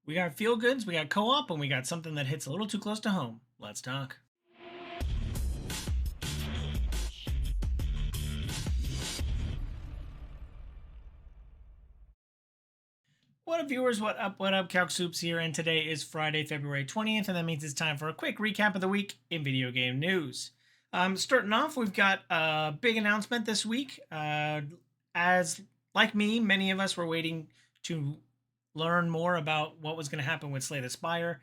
We got feel goods, we got co-op, and we got something that hits a little too close to home. Let's talk. What up, viewers? What up? What up? Calc Soups here, and today is Friday, February 20th, and that means it's time for a quick recap of the week in video game news. Starting off, we've got a big announcement this week. As like me, many of us were waiting to learn more about what was going to happen with Slay the Spire.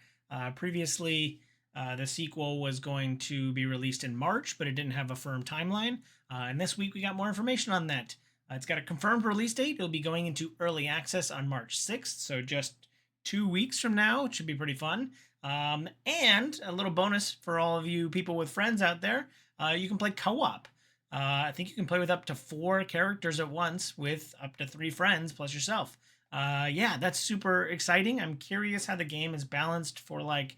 Previously, the sequel was going to be released in March, but it didn't have a firm timeline. And this week, we got more information on that. It's got a confirmed release date. It'll be going into early access on March 6th, so just 2 weeks from now. It should be pretty fun. And a little bonus for all of you people with friends out there, you can play co-op. I think you can play with up to 4 characters at once with up to 3 friends plus yourself. Yeah, that's super exciting. I'm curious how the game is balanced for like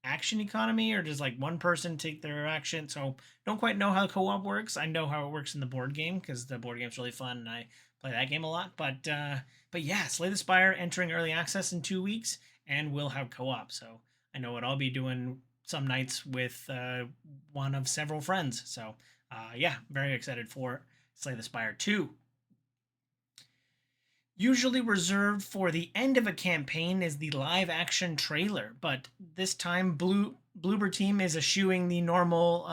action economy, or does like one person take their action? So don't quite know how co-op works. I know how it works in the board game because the board game's really fun and I play that game a lot. But yeah, Slay the Spire entering early access in 2 weeks, and we'll have co-op. So I know what I'll be doing some nights with one of several friends. So yeah, very excited for Slay the Spire 2. Usually reserved for the end of a campaign is the live action trailer, but this time Bloober Team is eschewing the normal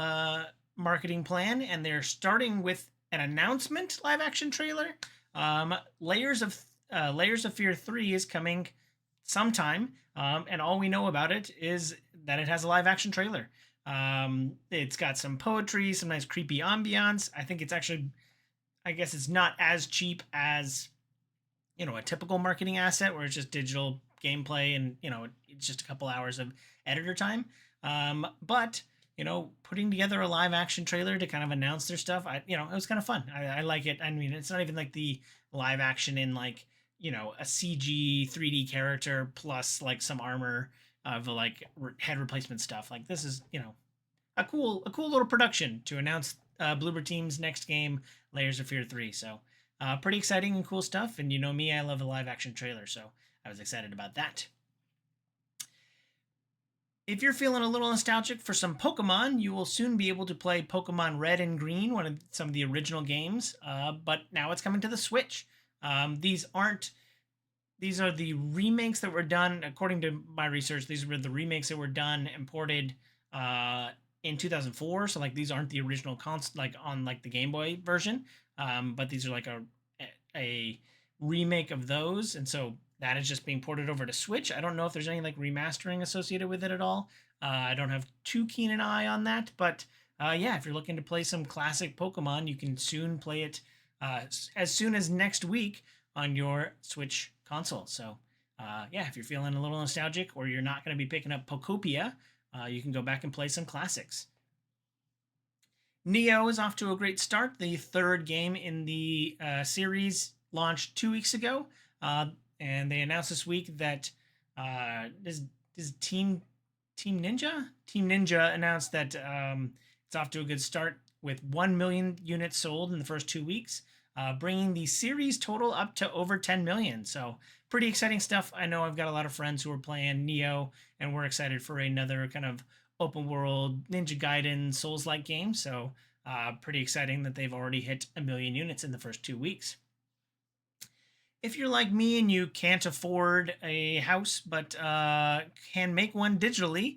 marketing plan, and they're starting with an announcement live action trailer. Layers of Fear 3 is coming sometime, and all we know about it is that it has a live action trailer. It's got some poetry, some nice creepy ambiance. I think it's actually, I guess it's not as cheap as, you know, a typical marketing asset where it's just digital gameplay and, you know, it's just a couple hours of editor time. But, you know, putting together a live action trailer to kind of announce their stuff, it was kind of fun. I like it. I mean, it's not even like the live action in like, you know, a CG 3D character plus like some armor of like head replacement stuff. Like this is, you know, a cool little production to announce Bloober Team's next game, Layers of Fear 3. So pretty exciting and cool stuff. And you know me, I love a live action trailer, so I was excited about that. If you're feeling a little nostalgic for some Pokemon, you will soon be able to play Pokemon Red and Green, some of the original games, but now it's coming to the Switch. These are the remakes that were done, according to my research, these were the remakes that were done and ported in 2004. So like these aren't the original like on like the Game Boy version, but these are like a remake of those, and so that is just being ported over to Switch. I don't know if there's any like remastering associated with it at all. I don't have too keen an eye on that, but yeah, if you're looking to play some classic Pokemon, you can soon play it as soon as next week on your Switch console. So yeah, if you're feeling a little nostalgic or you're not going to be picking up Pokopia, you can go back and play some classics. Neo is off to a great start. The 3rd game in the series launched 2 weeks ago, and they announced this week that is Team Ninja? Team Ninja announced that it's off to a good start with 1 million units sold in the first 2 weeks, bringing the series total up to over 10 million. So pretty exciting stuff. I know I've got a lot of friends who are playing Neo, and we're excited for another kind of open world Ninja Gaiden Souls-like game. So pretty exciting that they've already hit 1 million units in the first 2 weeks. If you're like me and you can't afford a house but can make one digitally,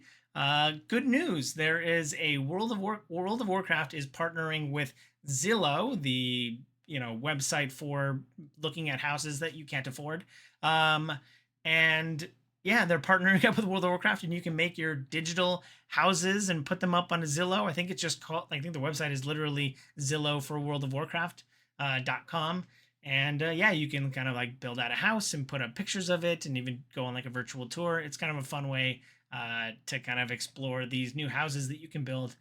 good news. There is a World of Warcraft is partnering with Zillow, the website for looking at houses that you can't afford. And yeah, they're partnering up with World of Warcraft, and you can make your digital houses and put them up on a Zillow. I think it's just called, I think the website is literally Zillow for World of Warcraft.com. And yeah, you can kind of like build out a house and put up pictures of it and even go on like a virtual tour. It's kind of a fun way to kind of explore these new houses that you can build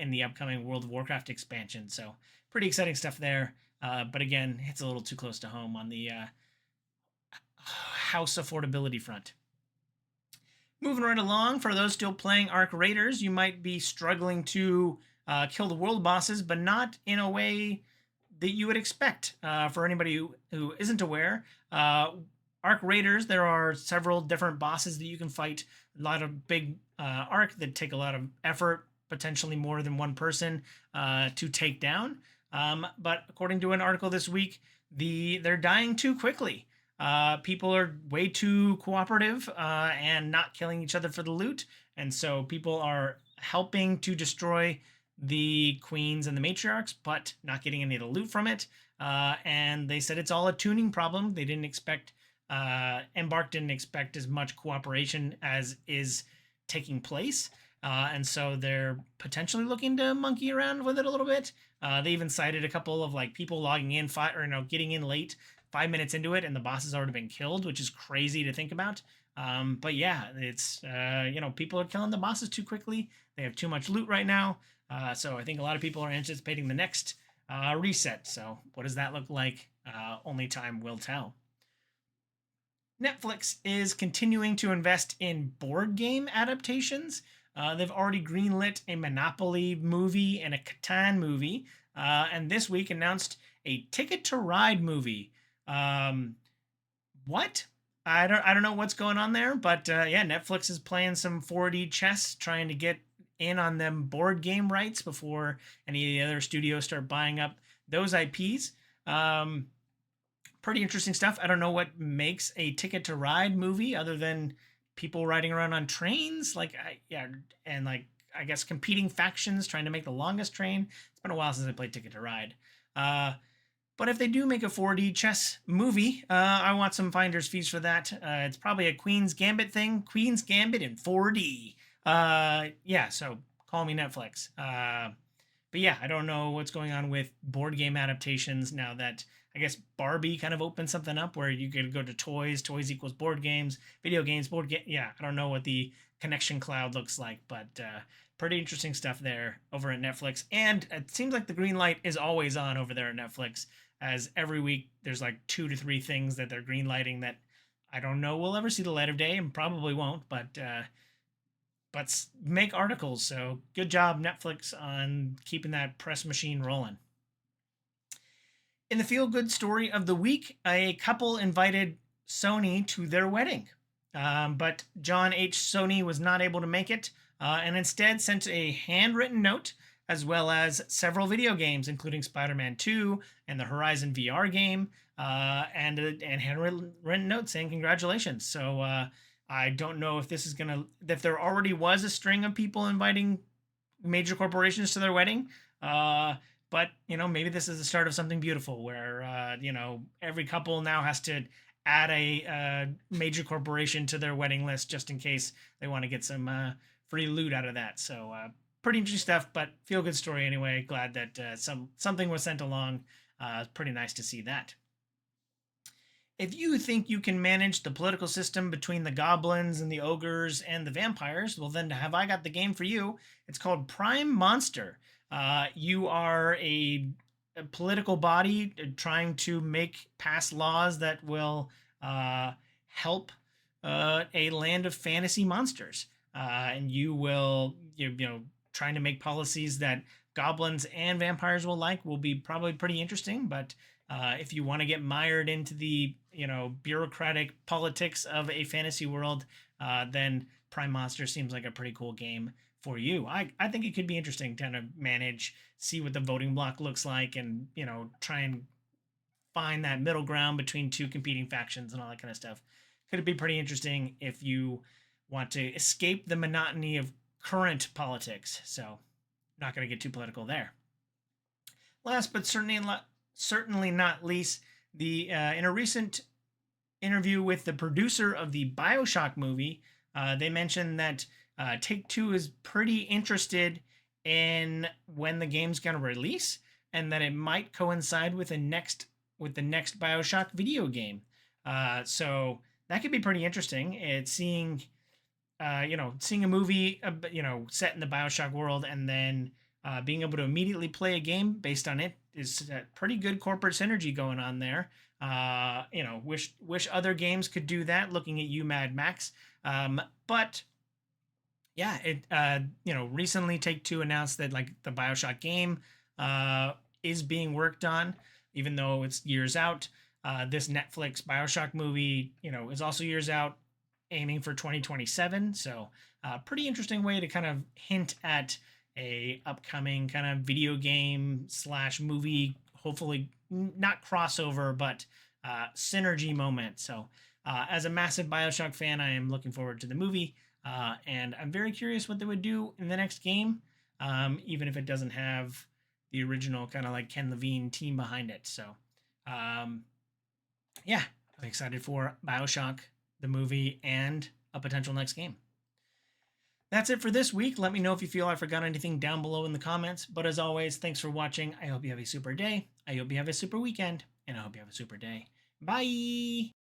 in the upcoming World of Warcraft expansion. So pretty exciting stuff there. But again, it's a little too close to home on the house affordability front. Moving right along, for those still playing Arc Raiders, you might be struggling to kill the world bosses, but not in a way that you would expect. For anybody who isn't aware, Arc Raiders, there are several different bosses that you can fight. A lot of big arc that take a lot of effort, potentially more than one person to take down. But according to an article this week, they're dying too quickly. People are way too cooperative and not killing each other for the loot, and so people are helping to destroy the queens and the matriarchs, but not getting any of the loot from it. And they said it's all a tuning problem. They didn't expect, Embark didn't expect as much cooperation as is taking place. And so they're potentially looking to monkey around with it a little bit. They even cited a couple of like people logging in getting in late 5 minutes into it, and the boss has already been killed, which is crazy to think about. But yeah, it's people are killing the bosses too quickly. They have too much loot right now. So I think a lot of people are anticipating the next reset. So what does that look like? Only time will tell. Netflix is continuing to invest in board game adaptations. They've already greenlit a Monopoly movie and a Catan movie, and this week announced a Ticket to Ride movie. What? I don't know what's going on there, but yeah, Netflix is playing some 4D chess, trying to get in on them board game rights before any of the other studios start buying up those IPs. Pretty interesting stuff. I don't know what makes a Ticket to Ride movie other than people riding around on trains, and I guess competing factions trying to make the longest train. It's been a while since I played Ticket to Ride. But if they do make a 4D chess movie, I want some finder's fees for that. It's probably a Queen's Gambit thing. Queen's Gambit in 4D. Yeah, so call me Netflix. But yeah, I don't know what's going on with board game adaptations now that I guess Barbie kind of opened something up where you could go to toys equals board games, video games, board game. Yeah, I don't know what the connection cloud looks like, but pretty interesting stuff there over at Netflix. And it seems like the green light is always on over there at Netflix, as every week there's like 2 to 3 things that they're green lighting that I don't know will ever see the light of day and probably won't, but make articles. So good job, Netflix, on keeping that press machine rolling. In the feel-good story of the week, a couple invited Sony to their wedding, but John H. Sony was not able to make it, and instead sent a handwritten note as well as several video games, including Spider-Man 2 and the Horizon VR game, and handwritten note saying congratulations. So I don't know if this is if there already was a string of people inviting major corporations to their wedding, but maybe this is the start of something beautiful where every couple now has to add a major corporation to their wedding list just in case they want to get some free loot out of that. So pretty interesting stuff, but feel good story anyway. Glad that something was sent along. Pretty nice to see that. If you think you can manage the political system between the goblins and the ogres and the vampires, well then have I got the game for you. It's called Prime Monster. You are a political body trying to pass laws that will help a land of fantasy monsters. And you will, trying to make policies that goblins and vampires will be probably pretty interesting. But if you want to get mired into the bureaucratic politics of a fantasy world, then Prime Monster seems like a pretty cool game for you. I think it could be interesting to kind of manage, see what the voting block looks like, and try and find that middle ground between 2 competing factions and all that kind of stuff. Could be pretty interesting if you want to escape the monotony of current politics. So not going to get too political there. Last but certainly not least, in a recent interview with the producer of the BioShock movie, they mentioned that Take-Two is pretty interested in when the game's going to release, and that it might coincide with the next BioShock video game. So that could be pretty interesting. It's seeing a movie, set in the BioShock world, and then being able to immediately play a game based on it is a pretty good corporate synergy going on there. Wish other games could do that. Looking at you, Mad Max, but yeah, recently Take-Two announced that the BioShock game is being worked on, even though it's years out. This Netflix Bioshock movie, is also years out, aiming for 2027. So, pretty interesting way to kind of hint at a upcoming kind of video game slash movie, hopefully not crossover, but synergy moment. So, as a massive Bioshock fan, I am looking forward to the movie, and I'm very curious what they would do in the next game, even if it doesn't have the original kind of like Ken Levine team behind it. So, yeah, I'm excited for Bioshock, the movie, and a potential next game. That's it for this week. Let me know if you feel I forgot anything down below in the comments. But as always, thanks for watching. I hope you have a super day. I hope you have a super weekend. And I hope you have a super day. Bye!